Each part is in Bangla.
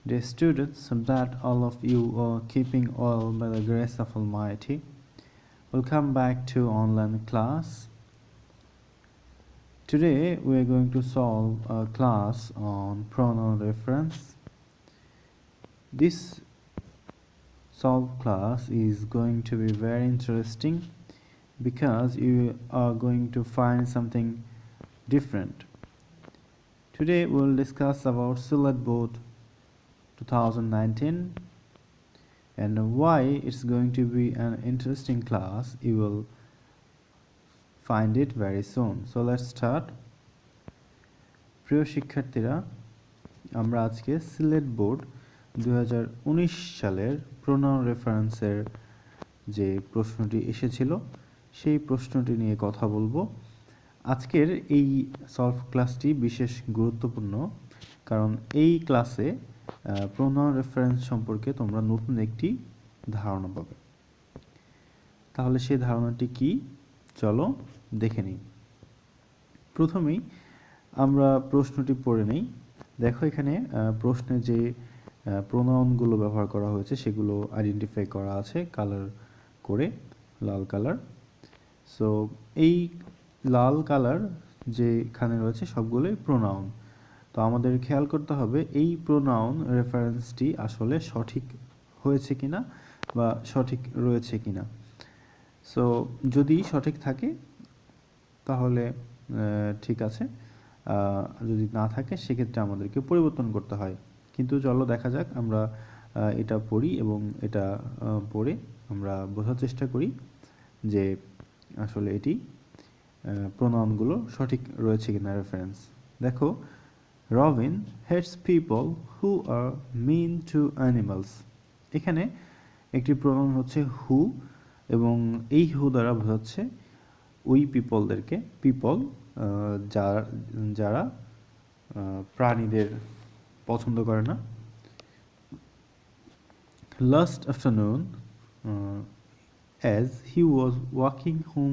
Dear students, that all of you are keeping well by the grace of Almighty. Welcome back to online class. Today we are going to solve a class on pronoun reference. This solve class is going to be very interesting because you are going to find something different. Today we will discuss about Sillet Board 2019 and why it's going to be an interesting class. You will find it very soon. So let's start. প্রিয় শিক্ষার্থীরা, আমরা আজকে সিলেট বোর্ড 2019 সালের প্রোনাউন রেফারেন্সের যে প্রশ্নটি এসেছিল সেই প্রশ্নটি নিয়ে কথা বলবো। আজকের এই সলভ ক্লাসটি বিশেষ গুরুত্বপূর্ণ কারণ এই ক্লাসে প্রোনাউন রেফারেন্স সম্পর্কে তোমরা নতুন একটি ধারণা পাবে। তাহলে সেই ধারণাটি কি, চলো দেখে নিই। প্রথমেই আমরা প্রশ্নটি পড়ে নেই। দেখো এখানে প্রশ্নে যে প্রোনাউনগুলো ব্যবহার করা হয়েছে সেগুলো আইডেন্টিফাই করা আছে কালার করে, লাল কালার। সো এই লাল কালার যেখানে রয়েছে সবগুলোই প্রোনাউন। তো আমাদের খেয়াল করতে হবে এই প্রোনাউন রেফারেন্সটি আসলে সঠিক হয়েছে কিনা বা সঠিক রয়েছে কিনা। সো যদি সঠিক থাকে তাহলে ঠিক আছে, যদি না থাকে সেক্ষেত্রে আমাদেরকে পরিবর্তন করতে হয়। কিন্তু চলো দেখা যাক, আমরা এটা পড়ি এবং এটা পড়ে আমরা বোঝার চেষ্টা করি যে আসলে এটি প্রোনাউনগুলো সঠিক রয়েছে কিনা রেফারেন্স। দেখো, Robin hates people who are mean to animals. এখানে একটি প্রোনাউন হচ্ছে হু এবং এই হু দ্বারা বোঝাচ্ছে ওই পিপলদেরকে, পিপল যারা প্রাণীদের পছন্দ করে না। Last afternoon as he was walking home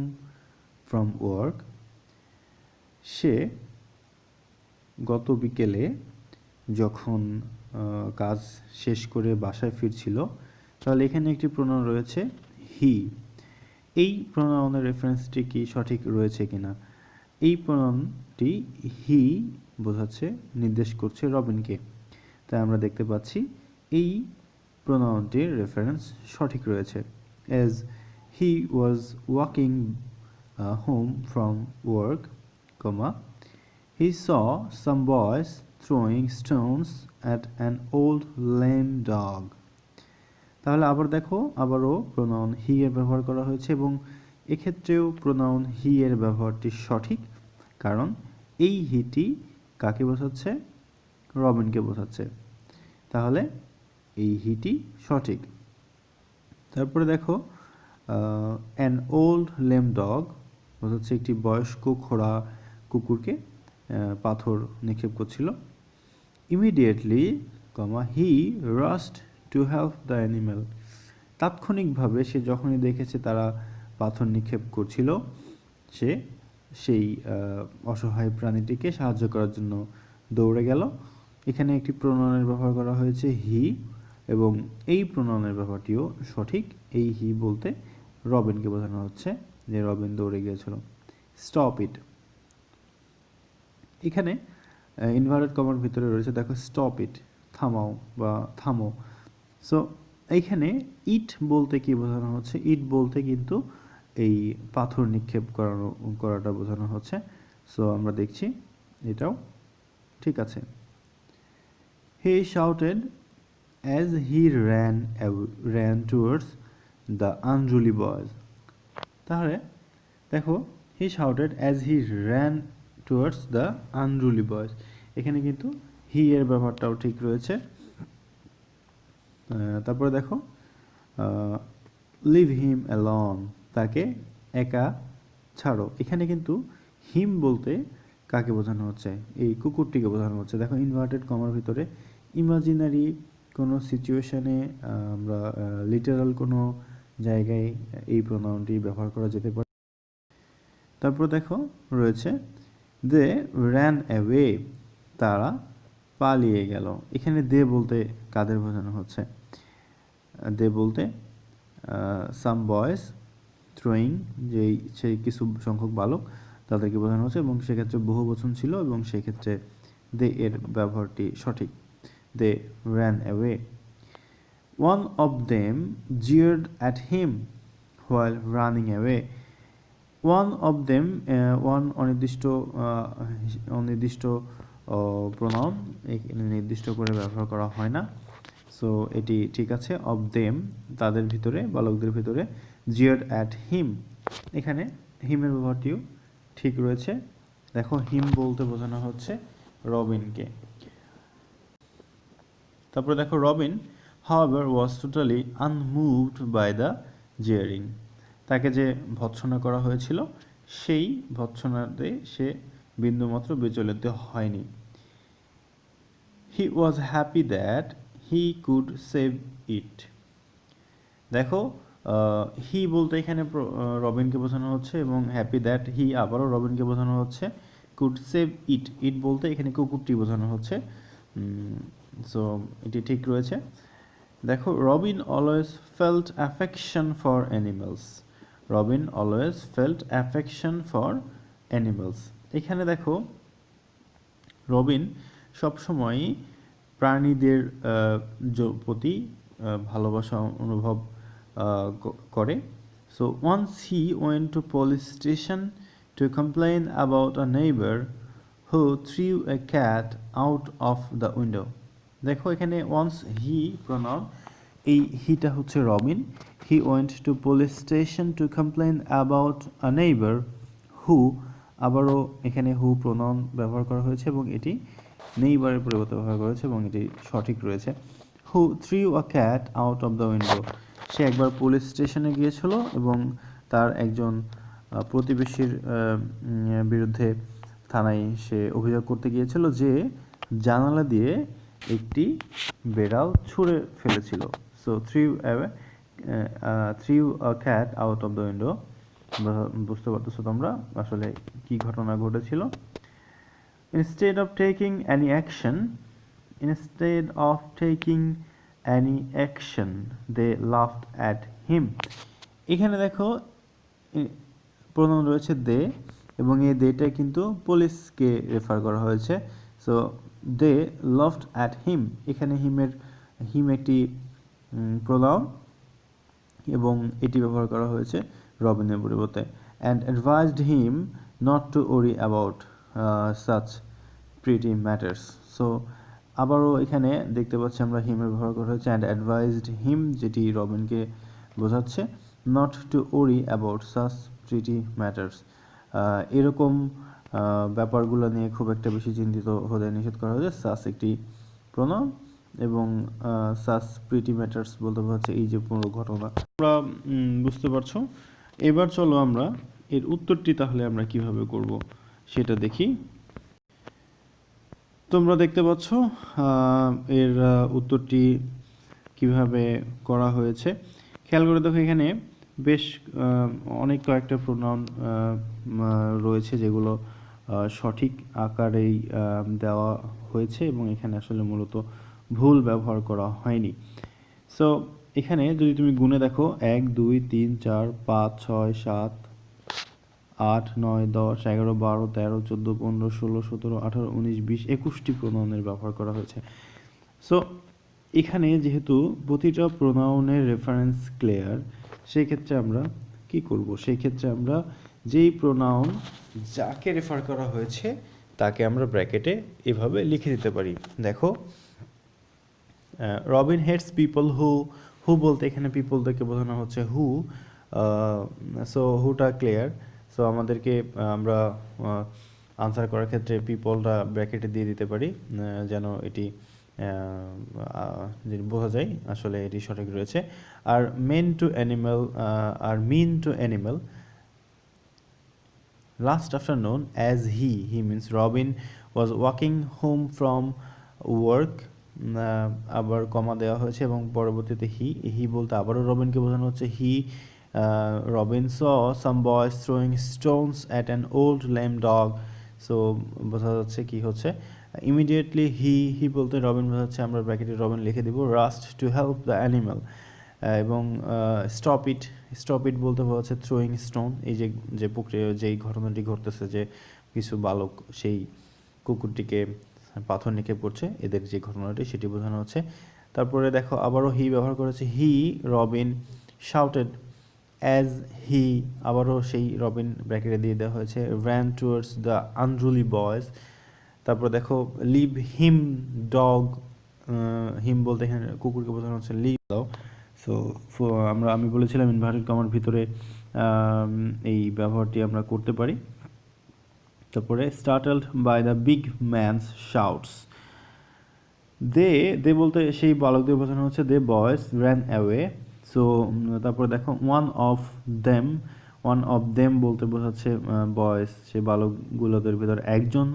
from work, সে গত বিকেলে যখন কাজ শেষ করে বাসায় ফিরছিল। তাহলে এখানে একটি প্রোনাউন রয়েছে হি। এই প্রোনাউনের রেফারেন্সটি কি সঠিক রয়েছে কিনা। এই প্রোনাউনটি হি বোঝাচ্ছে, নির্দেশ করছে রবিনকে। তাই আমরা দেখতে পাচ্ছি এই প্রোনাউনটির রেফারেন্স সঠিক রয়েছে। As he was walking home from work, comma he saw some boys throwing stones at an old lame dog. তাহলে আবার দেখো, আবারও প্রোনাউন হি এর ব্যবহার করা হয়েছে এবং এক্ষেত্রেও প্রোনাউন হি এর ব্যবহারটি সঠিক, কারণ এই হিটি কাকে বোঝাচ্ছে, রবিনকে বোঝাচ্ছে। তাহলে এই হিটি সঠিক। তারপরে দেখো, অ্যান ওল্ড লেম ডগ বোঝাচ্ছে একটি বয়স্ক খোড়া কুকুরকে পাথর নিক্ষেপ করছিল। Immediately, comma he রাশড two help the animal. তাৎক্ষণিকভাবে সে যখনই দেখেছে তারা পাথর নিক্ষেপ করছিল, সে সেই অসহায় প্রাণীটিকে সাহায্য করার জন্য দৌড়ে গেল। এখানে একটি প্রোনাউনের ব্যবহার করা হয়েছে হি এবং এই প্রোনাউনের ব্যবহারটিও সঠিক। এই হি বলতে রবিনকে বোঝানো হচ্ছে যে রবিন দৌড়ে গিয়েছিল। স্টপ ইট, এখানে ইনভার্টেড কমার ভিতরে রয়েছে, দেখো স্টপ ইট, থামাও বা থামো। সো এইখানে ইট বলতে কি বোঝানো হচ্ছে, ইট বলতে কিন্তু এই পাথর নিক্ষেপ করাটা বোঝানো হচ্ছে। সো আমরা দেখছি এটাও ঠিক আছে। He shouted as he ran towards the unruly boys। তাহলে দেখো, he shouted as he ran towards the unruly boys, এখানে কিন্তু হি এর ব্যবহারটাও ঠিক রয়েছে। তারপরে দেখো, লিভ হিম অ্যালোন, তাকে একা ছাড়ো। এখানে কিন্তু হিম বলতে কাকে বোঝানো হচ্ছে, এই কুকুরটিকে বোঝানো হচ্ছে। দেখো ইনভার্টেড কমার ভিতরে ইমাজিনারি কোনো সিচুয়েশনে আমরা লিটারাল কোনো জায়গায় এই প্রোনাউনটি ব্যবহার করা যেতে পারে। তারপর দেখো রয়েছে দে র্যান অ্যাওয়ে, তারা পালিয়ে গেল। এখানে দে বলতে কাদের বোঝানো হচ্ছে? দে বলতে সাম বয়েজ থ্রোয়িং, সেই কিছু সংখ্যক বালক তাদেরকে বোঝানো হচ্ছে, এবং সেক্ষেত্রে বহু বচন ছিল এবং সেক্ষেত্রে দে এর ব্যবহারটি সঠিক। দে ran away. One of them jeered at him while running away. One of them, one অনির্দিষ্ট প্রনাউন, নির্দিষ্ট করে ব্যবহার করা হয় না, সো এটি ঠিক আছে। অফ দেম তাদের ভিতরে, বালকদের ভিতরে, জিয়ার্ড অ্যাট হিম, এখানে হিমের ব্যবহারটিও ঠিক রয়েছে। দেখো হিম বলতে বোঝানো হচ্ছে রবিনকে। তারপরে দেখো Robin however was totally unmoved by the jeering. তাকে যে ভৎসনা করা হয়েছিল সেই ভৎসনাতে সে বিন্দুমাত্র বিচলিত হয়নি। He was happy that he could save it. দেখো হি বলতে এখানে রবিনকে বোঝানো হচ্ছে এবং হ্যাপি দ্যাট হি আবারও রবিনকে বোঝানো হচ্ছে। কুড সেভ ইট, ইট বলতে এখানে কুকুরটি বোঝানো হচ্ছে। সো এটি ঠিক রয়েছে। দেখো Robin always felt affection for animals. Robin always felt affection for animals. এখানে দেখো রবিন সবসময়ই প্রাণীদের প্রতি ভালোবাসা অনুভব করে। So once he went to police station to complain about a neighbour who threw a cat out of the window. দেখো এখানে ওয়ান্স হি প্রনাউন, এই হিটা হচ্ছে Robin. He went to police station to complain about a neighbour who, আবারও এখানে হু প্রনাউন ব্যবহার করা হয়েছে এবং এটি নেইবারের পরিবর্তে ব্যবহার করেছে এবং এটি সঠিক রয়েছে। Who threw a cat out of the window, সে একবার পুলিশ স্টেশনে গিয়েছিল এবং তার একজন প্রতিবেশীর বিরুদ্ধে থানায় সে অভিযোগ করতে গিয়েছিল যে জানালা দিয়ে একটি বেড়াল ছুঁড়ে ফেলেছিল। So threw a cat out of the window, বুঝতে পারতেছো তোমরা আসলে কি ঘটনা ঘটেছিল। Instead of taking any action, they laughed at him. এখানে দেখো প্রনাউন রয়েছে দে এবং এই দেটা কিন্তু পুলিশকে রেফার করা হয়েছে। So they laughed at him, এখানে হিম একটি প্রনাউন এবং এটি ব্যবহার করা হয়েছে রবিনের পরিবর্তে। অ্যান্ড অ্যাডভাইজড হিম নট টু ওরি about such pretty matters. So আবারও এখানে দেখতে পাচ্ছি আমরা হিমের ব্যবহার করা হয়েছে অ্যান্ড অ্যাডভাইজড হিম, যেটি রবিনকে বোঝাচ্ছে, নট টু ওরি অ্যাবাউট সাচ প্রিটি ম্যাটার্স। এরকম ব্যাপারগুলো নিয়ে খুব একটা বেশি চিন্তিত হতে নিষেধ করা হয়েছে। সাচ একটি প্রনাউন এবং সাচ প্রিটি ম্যাটার্স বলতে বোঝাচ্ছে এই যে পুরো ঘটনা। তোমরা বুঝতে পারছো। এবার চলো আমরা এর উত্তরটি তাহলে আমরা কিভাবে করব সেটা দেখি। তোমরা দেখতে পাচ্ছ এর উত্তরটি কিভাবে করা হয়েছে। খেয়াল করে দেখো এখানে বেশ অনেক কয়েকটা প্রোনাউন রয়েছে যেগুলো সঠিক আকারেই দেওয়া হয়েছে এবং এখানে আসলে মূলত ভুল ব্যবহার করা হয়নি। সো এখানে যদি তুমি গুণে দেখো 1 2 3 4 5 6 7 8 9 10 11 12 13 14 15 16 17 18 19 20 21টি প্রোনাউনের ব্যবহার করা হয়েছে। সো এখানে যেহেতু প্রতিটা প্রোনাউনের রেফারেন্স ক্লিয়ার, সেই ক্ষেত্রে আমরা কি করব? সেই ক্ষেত্রে আমরা যেই প্রোনাউন যাকে রেফার করা হয়েছে তাকে আমরা ব্র্যাকেটে এভাবে লিখে দিতে পারি। দেখো রবিন হেটস পিপল হু বলতে এখানে পিপলদেরকে বোঝানো হচ্ছে হু। সো হুটা ক্লিয়ার। সো আমাদেরকে আমরা আনসার করার ক্ষেত্রে পিপলটা ব্র্যাকেটে দিয়ে দিতে পারি যেন এটি বোঝা যায় আসলে এটি সঠিক রয়েছে। Are mean to animal are mean to animal last afternoon as he means Robin was walking home from work, আবার কমা দেওয়া হয়েছে এবং পরবর্তীতে হি বলতে আবারও রবিনকে বোঝানো হচ্ছে হি Robin saw some boys throwing stones at an old lame dog. So বোঝা যাচ্ছে কি হচ্ছে ইমিডিয়েটলি হি বলতে রবিন বোঝাচ্ছে, আমরা ব্র্যাকেটে রবিন লিখে দিব, rushed to help the animal, এবং স্টপ ইট বলতে বোঝাচ্ছে থ্রোয়িং স্টোন, এই যে প্রক্রিয়া যেই ঘটনাটি ঘটতেছে, যে কিছু বালক সেই কুকুরটিকে পাথর নিক্ষেপ করছে, এদের যে ঘটনাটি সেটি বোঝানো হচ্ছে। তারপরে দেখো আবারও হি ব্যবহার করেছে, হি রবিন শাউটেড অ্যাজ হি, আবারও সেই রবিন ব্র্যাকেটে দিয়ে দেওয়া হয়েছে, ran towards the unruly boys। তারপর দেখো লিভ হিম ডগ, হিম বলতে এখানে কুকুরকে বোঝানো হচ্ছে, লিভ দাও। সো আমি বলেছিলাম ইনভার্টেড কমার ভিতরে এই ব্যবহারটি আমরা করতে পারি। তারপরে startled by the big man's shouts, they বলতে সেই বালকদের বোঝানো হচ্ছে, they boys ran away. So তারপরে দেখো ওয়ান অফ দেম বলতে বোঝাচ্ছে বয়েজ, সেই বালকগুলোদের ভিতর একজন,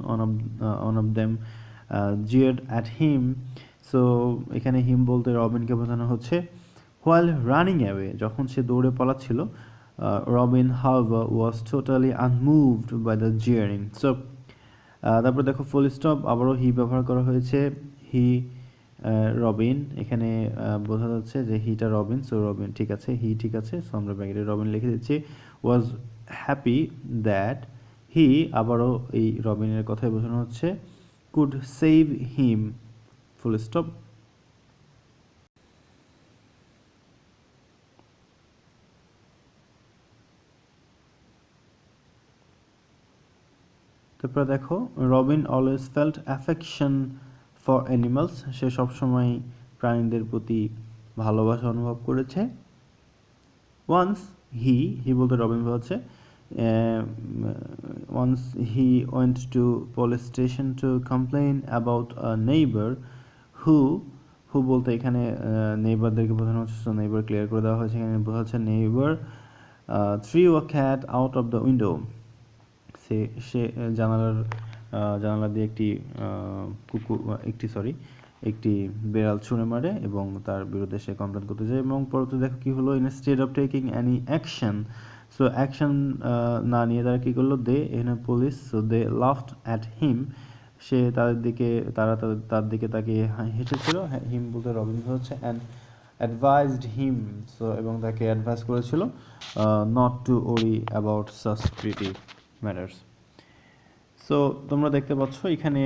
one of them jeered at him. So এখানে হিম বলতে রবিনকে বোঝানো হচ্ছে। হোয়াইল রানিং অ্যাওয়ে, যখন সে দৌড়ে পালাচ্ছিল, Robin however was totally unmoved by the jeering. So তারপর দেখো ফুল স্টপ, আবারও হি ব্যবহার করা হয়েছে, হি রবিন, এখানে বোঝা যাচ্ছে যে হিটা রবিন, সো রবিন ঠিক আছে, হি ঠিক আছে, সো আমরা ব্র্যাকেটে রবিন লিখে দিচ্ছি। ওয়াজ হ্যাপি দ্যাট হি, আবারও এই রবিনের কথাই বোঝানো হচ্ছে, could save him, full stop. তারপরে দেখো Robin always felt affection for animals, সে সবসময় প্রাণীদের প্রতি ভালোবাসা অনুভব করেছে। ওয়ান্স হি বলতে রবিন হচ্ছে, once he went to police station to complain about a neighbour who বলতে এখানে নেইবারদেরকে বোঝানো হচ্ছে, তো নেইবার ক্লিয়ার করে দেওয়া হয়েছে, এখানে বোঝা হচ্ছে neighbour threw a cat out of the window, সে জানালা দিয়ে একটি বেড়াল ছুঁড়ে মারে এবং তার বিরুদ্ধে সে কমপ্লেন করতে যায়। এবং পরবর্তী দেখো কি হলো, instead of taking any action, so action না নিয়ে তারা কী করলো, এখানে police, so they laughed at him, সে তার দিকে তাকে হেসেছিল, হিম বলতে রবিন হচ্ছে, অ্যান্ড অ্যাডভাইজড হিম, সো এবং তাকে অ্যাডভাইস করেছিল নট টু ওরি about such pretty matters. So তোমরা দেখতে পাচ্ছ এখানে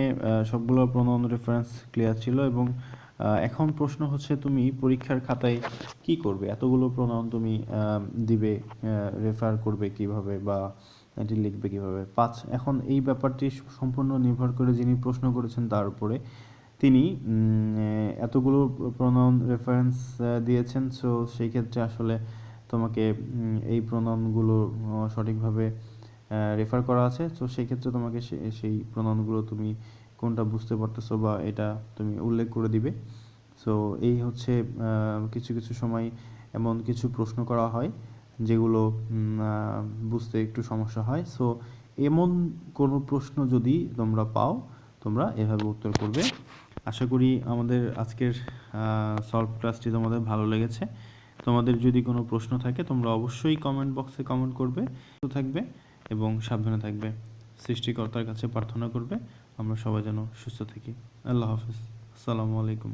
সবগুলো প্রোনাউন রেফারেন্স ক্লিয়ার ছিল। এবং এখন প্রশ্ন হচ্ছে, তুমি পরীক্ষার খাতায় কি করবে, এতগুলো প্রোনাউন তুমি দিবে, রেফার করবে কিভাবে বা এটি লিখবে কিভাবে। এখন এই ব্যাপারটি সম্পূর্ণ নির্ভর করে যিনি প্রশ্ন করেছেন তার উপরে, তিনি এতগুলো প্রোনাউন রেফারেন্স দিয়েছেন। সো সেই ক্ষেত্রে আসলে তোমাকে এই প্রোনাউনগুলো সঠিকভাবে রেফার করা আছে, তো সেই ক্ষেত্রে তোমাকে সেই প্রোনাউনগুলো তুমি কোনটা বুঝতে পারতেছো বা এটা তুমি উল্লেখ করে দিবে। সো এই হচ্ছে কিছু সময় এমন কিছু প্রশ্ন করা হয় যেগুলো বুঝতে একটু সমস্যা হয়। সো এমন কোনো প্রশ্ন যদি তোমরা পাও, তোমরা এভাবে উত্তর করবে। আশা করি আমাদের আজকের সলভ ক্লাসটি তোমাদের ভালো লেগেছে। তোমাদের যদি কোনো প্রশ্ন থাকে তোমরা অবশ্যই কমেন্ট বক্সে কমেন্ট করবে, থাকবে এবং সাবধানে থাকবে। সৃষ্টিকর্তার কাছে প্রার্থনা করবে আমরা সবাই যেন সুস্থ থাকি। আল্লাহ হাফিজ, আসসালামু আলাইকুম।